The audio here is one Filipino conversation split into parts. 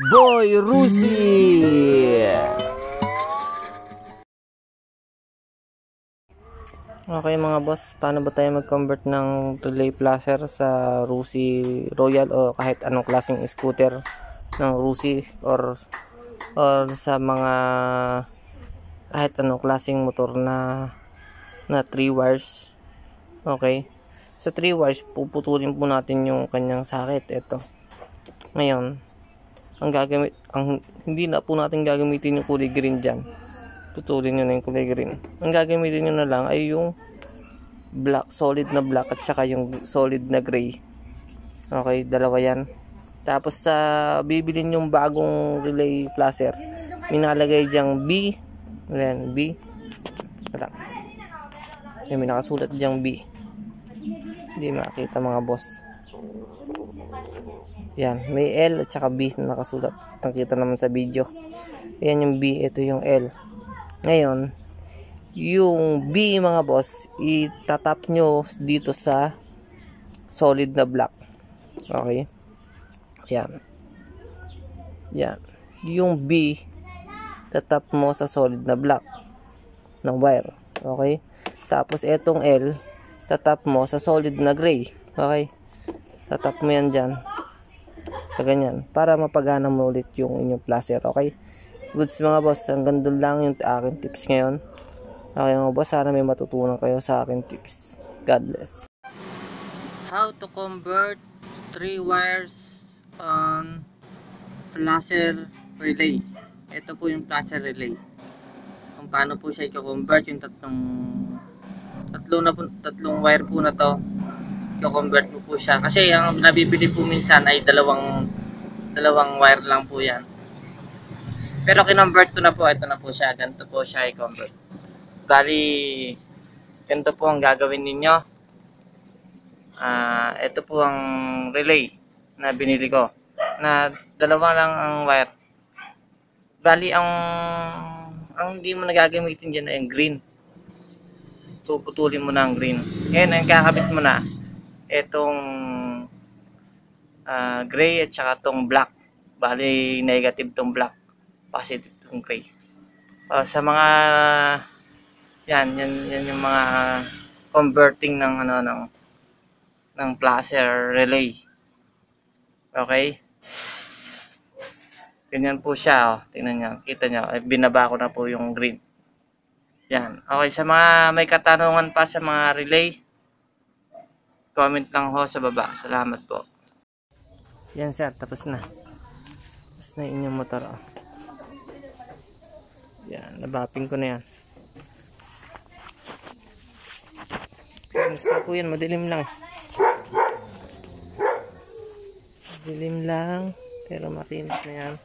Boy Rusi. Okay mga boss, paano ba tayo mag-convert ng relay placer sa Rusi Royal o kahit anong klaseng scooter ng Rusi or sa mga kahit anong klaseng motor na 3 wires. Okay, sa 3 wires puputulin po natin yung kanyang sakit. Ito ngayon, hindi na po natin gagamitin yung kulay green dyan. Putulin nyo na yung kulay green. Ang gagamitin nyo na lang ay yung black, solid na black at saka yung solid na gray. Okay, dalawa yan. Tapos sa bibilin yung bagong relay placer, minalagay dyang B. Ayan, B. Wala. Ayan, may nakasulat dyang B. Hindi makita mga boss. Yan, may L at saka B na nakasulat. Nakita naman sa video. Ayan yung B, ito yung L. Ngayon, yung B mga boss, itatap nyo dito sa solid na black. Okay? Yan. Yan. Yung B, tatap mo sa solid na black ng wire. Okay? Tapos etong L, tatap mo sa solid na gray. Okay? Tatap mo yan dyan. Ganyan. Para mapagana mo ulit yung inyong placer. Okay? Goods mga boss, hanggang doon lang yung aking tips ngayon. Okay mga boss, sana may matutunan kayo sa aking tips. God bless. How to convert 3 wires on placer relay. Ito po yung placer relay. Kung paano po siya i-convert yung tatlong wire po na to. I-convert mo po siya. Kasi ang nabibili po minsan ay dalawang wire lang po yan. Pero kinonvert ko na po. Ito na po siya. Ganito po siya i-convert. Bali, ganito po ang gagawin ninyo. Ito po ang relay na binili ko. Na dalawa lang ang wire. Bali, ang hindi mo nagagamitin dyan ay ang green. Puputulin mo na ang green. Ngayon, ang kakabit mo na itong gray at saka itong black. Bali, negative itong black. Positive itong gray. Sa mga yan yung mga converting ng placer relay. Okay? Ganyan po siya, tingnan niyo, kita niyo, binaba ko na po yung green. Yan. Okay, sa mga may katanungan pa sa mga relay, comment lang ho sa baba. Salamat po. Yan sir, tapos na. Tapos na inyong motor. Yan, nabaping ko na yan. Basta po yan, madilim lang. Madilim lang, pero makinis na yan.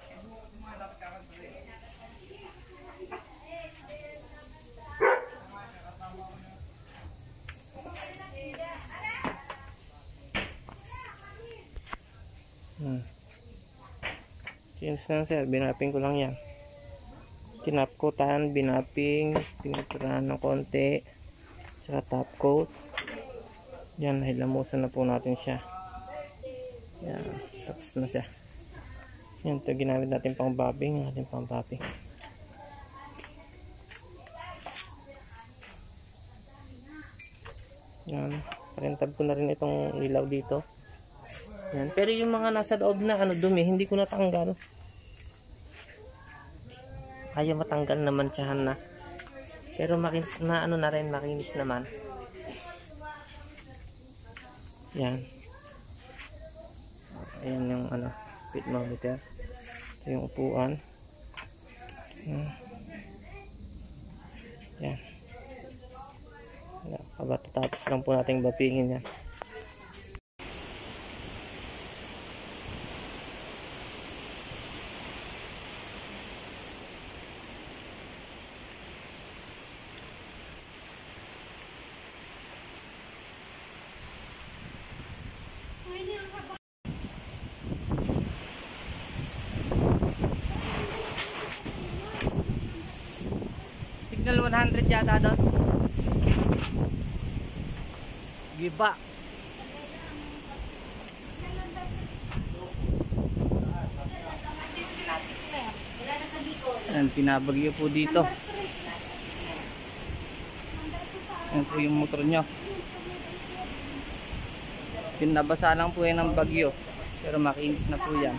Kinis na sir, binaping ko lang yan. Kinapkotan, binaping, piniturahan ng konti, saka top coat. Yan, hilamusan na po natin siya. Yan, tapos na siya. Yan, ito ginamit natin pang bobbing. Yan, parintab ko na rin itong ilaw dito. Yan, pero yung mga nasa loob na dumi, hindi ko natanggal. Kaya matanggal naman siya na. Pero na rin, makinis naman. Yan. Ayan yung speedometer. Ito yung upuan. Yan. Kabatatapos lang po nating bapingin yan. Signal 100 yata doon. Giba. Yan, pinabagyo po dito. Yan po yung motor nyo. Pinabasa lang po yan ng bagyo. Pero makinis na po yan.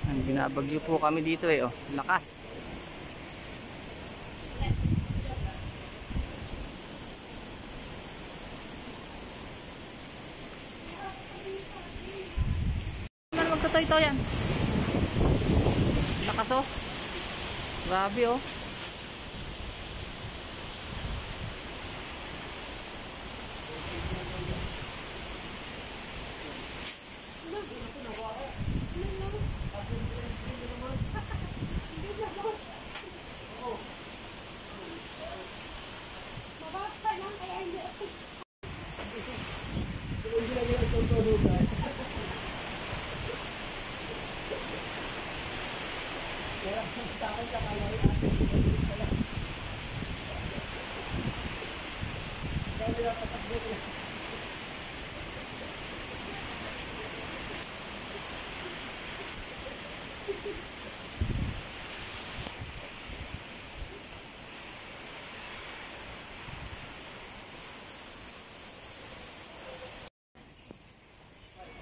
Yan, binabagyo po kami dito eh. Oh, lakas. Magtatoy-toy yan. Lakas oh. Grabe oh.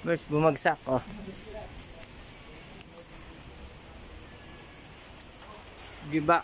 First bumagsak oh. Giba.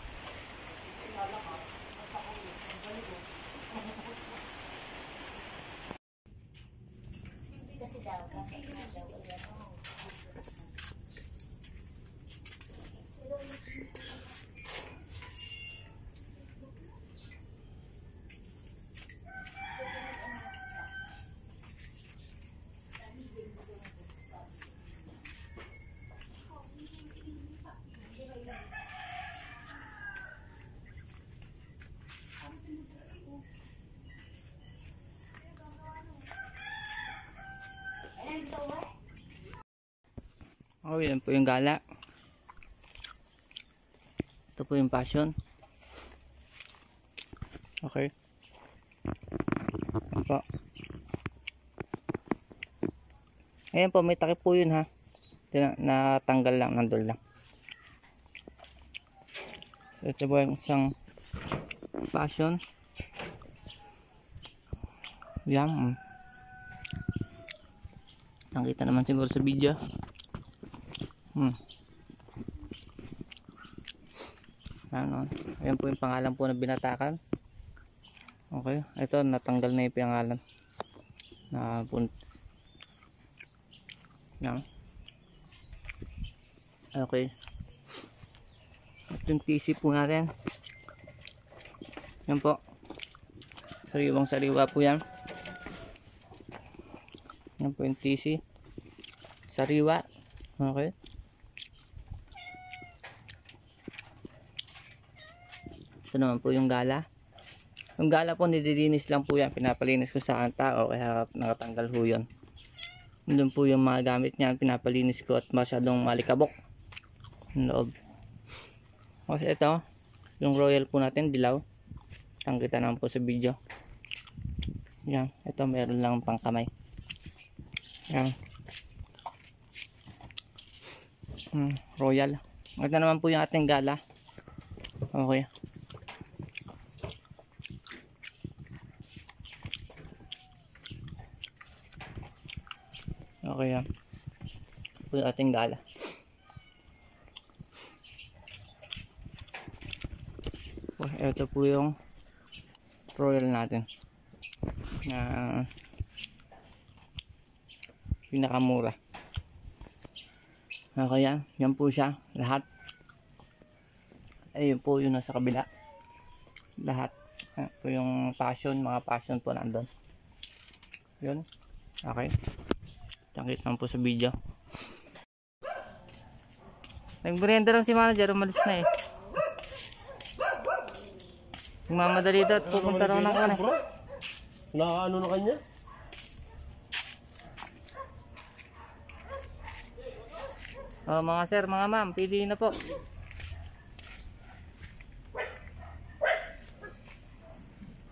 Oh, yan po yung gala. Ito po yung passion. Okay. Po. Ayan po, may takip po yun ha. Natanggal lang, nandun lang. So, ito po yung isang passion. Yan. Nakita naman siguro sa video. Ano, ayan po yung pangalan po na binatakan. Okay, ito natanggal na yung pangalan na yan. Okay, at yung TC po natin yan po, sariwang sariwa po yan. Yan po yung TC sariwa. Okay, ito naman po yung gala. Yung gala po nililinis lang po yan, pinapalinis ko sa tao kaya nakatanggal po yun. Doon po yung mga gamit niya, pinapalinis ko at masyadong malikabok yung loob. Kasi ito yung royal po natin, dilaw. Tangkita naman po sa video. Yan, ito meron lang pang kamay. Yan. Royal. Ito naman po yung ating gala. Okay. Okay yan. Ito yung ating gala. Ito po yung royal natin na pinakamura. Okay yan. Yan po siya. Lahat. Ayun po yung nasa kabila. Lahat. Yan po yung passion. Mga passion po nandun. Yun. Okay. Tangkit lang po sa video. Nagmerienda lang si manager. Umalis na eh. Mamadali daw at pupunta raw ng kanan. Nakaano na kanya? Oh, mga sir, mga ma'am, pili na po.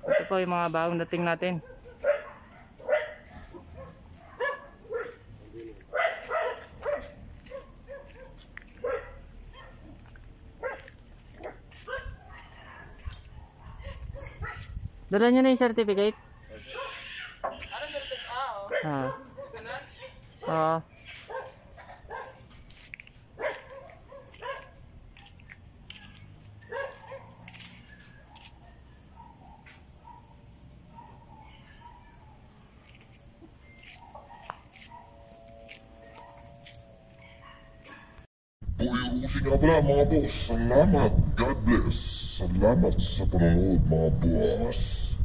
Ito po yung mga bagong dating natin. Dala nyo na yung certificate? Ah. Oo. Buhay nga pala mga boss. Salamat. God bless. Salamat sa panonood mga boss.